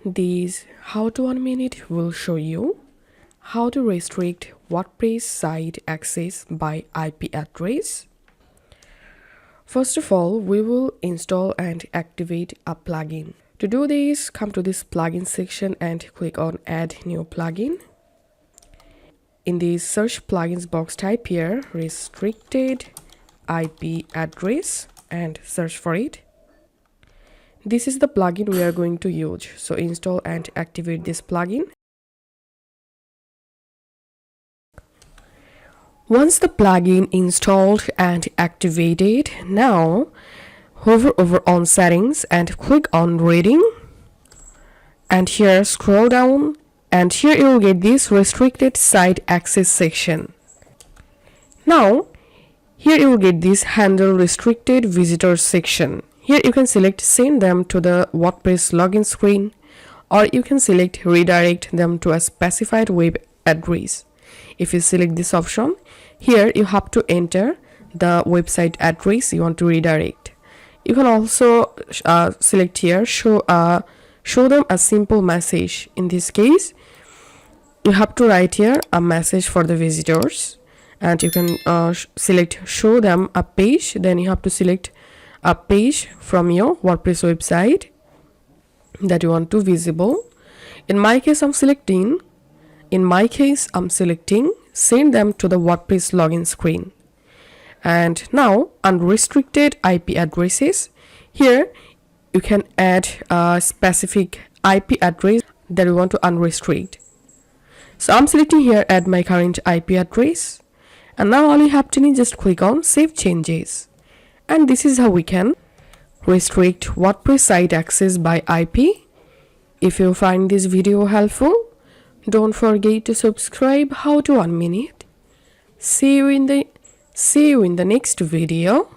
This how to 1 minute will show you how to restrict WordPress site access by IP address. First of all, we will install and activate a plugin. To do this, come to this plugin section and click on Add New Plugin. In the search plugins box, type here restricted IP address and search for it. This is the plugin we are going to use. So install and activate this plugin. Once the plugin installed and activated, now hover over on settings and click on reading, and here scroll down, and here you will get this restricted site access section. Now here you will get this handle restricted visitors section. Here you can select send them to the WordPress login screen, or you can select redirect them to a specified web address. If you select this option, here you have to enter the website address you want to redirect. You can also select here show them a simple message. In this case, you have to write here a message for the visitors, and you can select show them a page. Then you have to select a page from your WordPress website that you want to visible. In my case, I'm selecting send them to the WordPress login screen. And now unrestricted IP addresses. Here you can add a specific IP address that you want to unrestrict. So I'm selecting here add my current IP address, and now all you have to do is just click on save changes. And this is how we can restrict WordPress site access by IP. If you find this video helpful, don't forget to subscribe. How to 1 minute. See you in the next video.